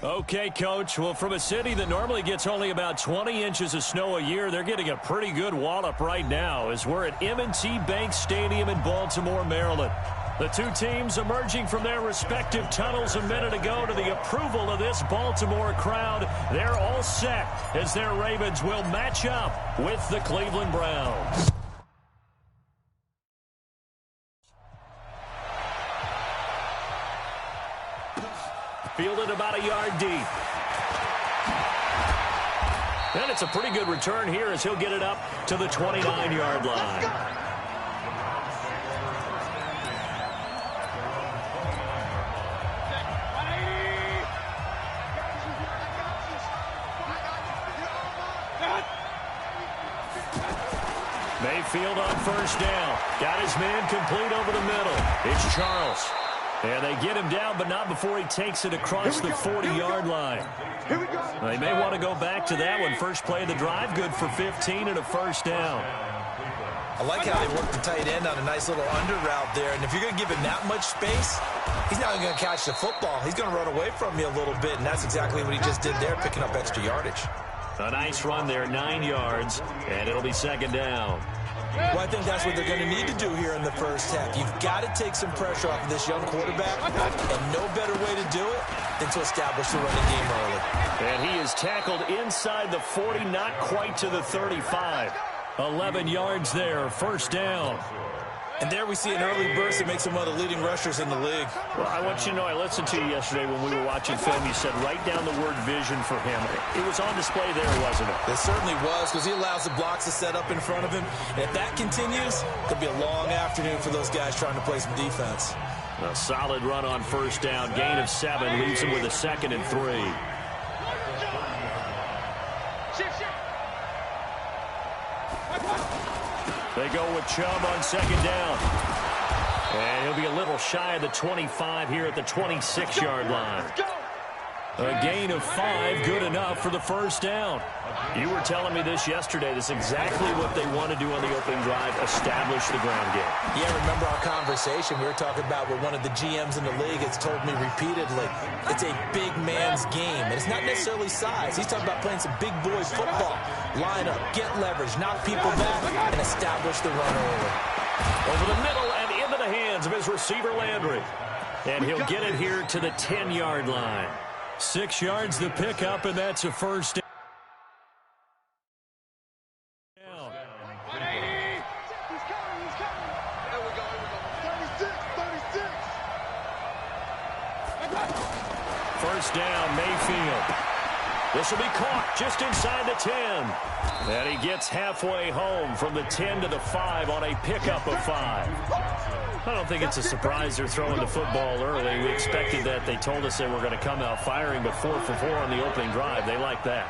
Okay, Coach. Well, from a city that normally gets only about 20 inches of snow a year, they're getting a pretty good wallop right now as we're at M&T Bank Stadium in Baltimore, Maryland. The two teams emerging from their respective tunnels a minute ago to the approval of this Baltimore crowd. They're all set as their Ravens will match up with the Cleveland Browns. Fielded about a yard deep. And it's a pretty good return here as he'll get it up to the 29-yard line. Mayfield on first down. Got his man complete over the middle. It's Charles. And they get him down, but not before he takes it across the 40-yard line. They may want to go back to that one. First play of the drive, good for 15 and a first down. I like how they work the tight end on a nice little under route there. And if you're going to give him that much space, he's not going to catch the football. He's going to run away from you a little bit, and that's exactly what he just did there, picking up extra yardage. A nice run there, 9 yards, and it'll be second down. Well, I think that's what they're going to need to do here in the first half. You've got to take some pressure off of this young quarterback, and no better way to do it than to establish the running game early. And he is tackled inside the 40, not quite to the 35. 11 yards there, first down. And there we see an early burst that makes him one of the leading rushers in the league. Well, I want you to know, I listened to you yesterday when we were watching film. You said write down the word vision for him. It was on display there, wasn't it? It certainly was, because he allows the blocks to set up in front of him. And if that continues, it could be a long afternoon for those guys trying to play some defense. A solid run on first down. Gain of 7 leaves him with a 2nd and 3. They go with Chubb on second down. And he'll be a little shy of the 25 here at the 26-yard line. A gain of 5, good enough for the first down. You were telling me this yesterday. This is exactly what they want to do on the opening drive, establish the ground game. Yeah, remember our conversation. We were talking about what one of the GMs in the league has told me repeatedly. It's a big man's game, and it's not necessarily size. He's talking about playing some big boy football. Line up, get leverage, knock people back, and establish the run early. Over the middle and into the hands of his receiver, Landry. And he'll get it here to the 10-yard line. 6 yards the pickup, and that's a first down. First down, Mayfield. This will be caught just inside the 10. And he gets halfway home from the 10 to the 5 on a pickup of 5. I don't think it's a surprise they're throwing the football early. We expected that. They told us they were going to come out firing, but 4 for 4 on the opening drive. They like that.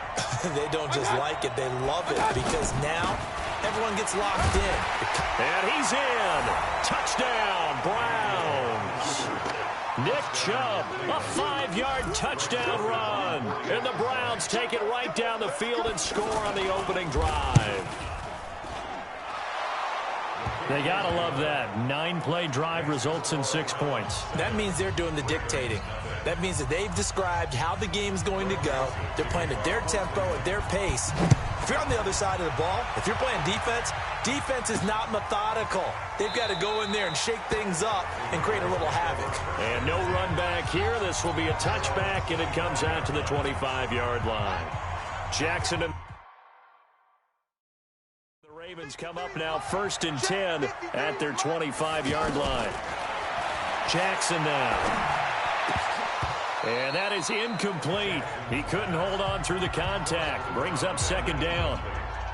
They don't just like it. They love it, because now everyone gets locked in. And he's in. Touchdown, Browns. Nick Chubb, a 5-yard touchdown run. And the Browns take it right down the field and score on the opening drive. They got to love that. 9-play drive results in 6 points. That means they're doing the dictating. That means that they've described how the game's going to go. They're playing at their tempo, at their pace. If you're on the other side of the ball, if you're playing defense, defense is not methodical. They've got to go in there and shake things up and create a little havoc. And no run back here. This will be a touchback, and it comes out to the 25-yard line. Jackson and the Ravens come up now 1st and 10 at their 25-yard line. Jackson now. And that is incomplete. He couldn't hold on through the contact. Brings up second down.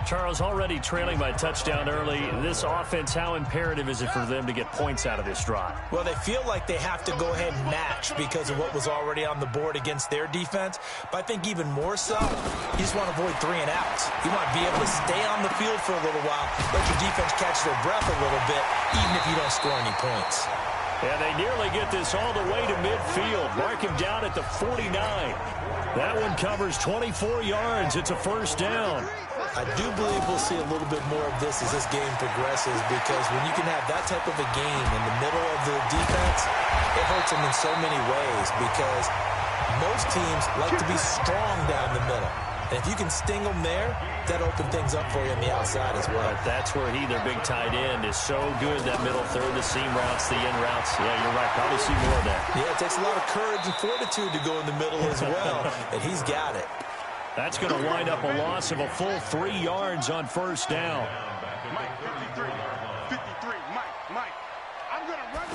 Charles, already trailing by a touchdown early. This offense, how imperative is it for them to get points out of this drive? Well, they feel like they have to go ahead and match because of what was already on the board against their defense. But I think even more so, you just want to avoid 3 and outs. You want to be able to stay on the field for a little while, let your defense catch their breath a little bit, even if you don't score any points. And they nearly get this all the way to midfield. Mark him down at the 49. That one covers 24 yards. It's a first down. I do believe we'll see a little bit more of this as this game progresses, because when you can have that type of a game in the middle of the defense, it hurts them in so many ways, because Most teams like to be strong down the middle. And if you can sting them there, that opens things up for you on the outside as well. But that's where their big tight end, is so good. That middle third, the seam routes, the in routes. Yeah, you're right. Probably see more of that. Yeah, it takes a lot of courage and fortitude to go in the middle as well, and he's got it. That's going to wind up a loss of a full 3 yards on first down. Mike, 53, Mike. I'm going to run.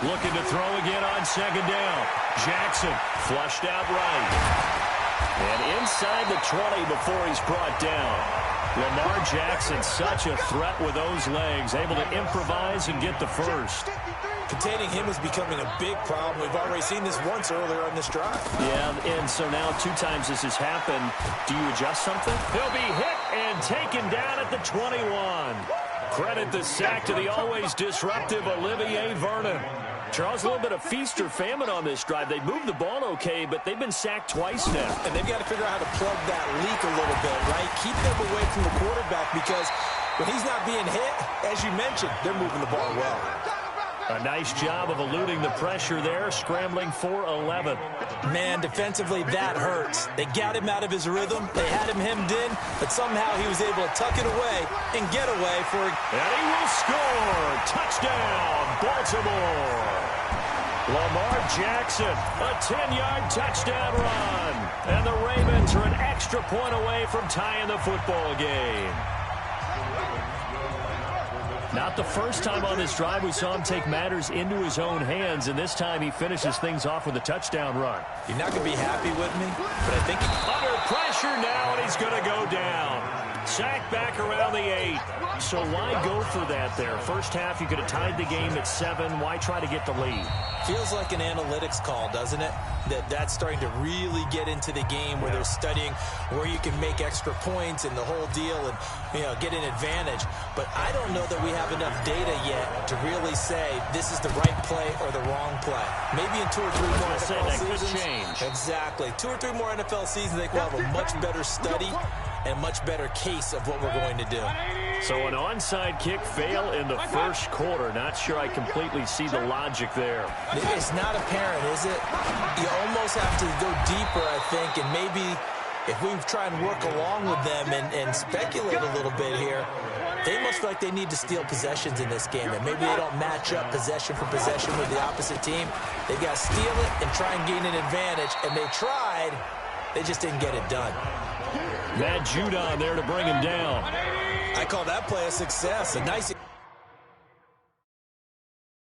Looking to throw again on second down. Jackson flushed out right. And inside the 20 before he's brought down. Lamar Jackson, such a threat with those legs, able to improvise and get the first. Containing him is becoming a big problem. We've already seen this once earlier on this drive. Yeah, and so now 2 times this has happened. Do you adjust something? He'll be hit and taken down at the 21. Credit the sack to the always disruptive Olivier Vernon. Charles, a little bit of feast or famine on this drive. They moved the ball okay, but they've been sacked twice now. And they've got to figure out how to plug that leak a little bit, right? Keep them away from the quarterback, because when he's not being hit, as you mentioned, they're moving the ball well. A nice job of eluding the pressure there, scrambling for 11. Man, defensively, that hurts. They got him out of his rhythm. They had him hemmed in, but somehow he was able to tuck it away and get away for it. And he will score. Touchdown, Baltimore. Lamar Jackson, a 10-yard touchdown run. And the Ravens are an extra point away from tying the football game. Not the first time on this drive we saw him take matters into his own hands, and this time he finishes things off with a touchdown run. You're not going to be happy with me, but I think... Under pressure now, and he's going to go down. Sacked back around the 8. So why go for that there? First half, you could have tied the game at 7. Why try to get the lead? Feels like an analytics call, doesn't it? That's starting to really get into the game where they're studying where you can make extra points and the whole deal and, get an advantage. But I don't know that we have enough data yet to really say this is the right play or the wrong play. Maybe in 2 or 3 more NFL seasons. Could change. Exactly. 2 or 3 more NFL seasons, they will have a much better study and much better case of what we're going to do. So an onside kick fail in the first quarter. Not sure I completely see the logic there. It's not apparent, is it? You almost have to go deeper, I think, and maybe if we try and work along with them and speculate a little bit here, they must feel like they need to steal possessions in this game, and maybe they don't match up possession for possession with the opposite team. They've got to steal it and try and gain an advantage, and they tried. They just didn't get it done. Matt Judon there to bring him down. I call that play a success. A nice...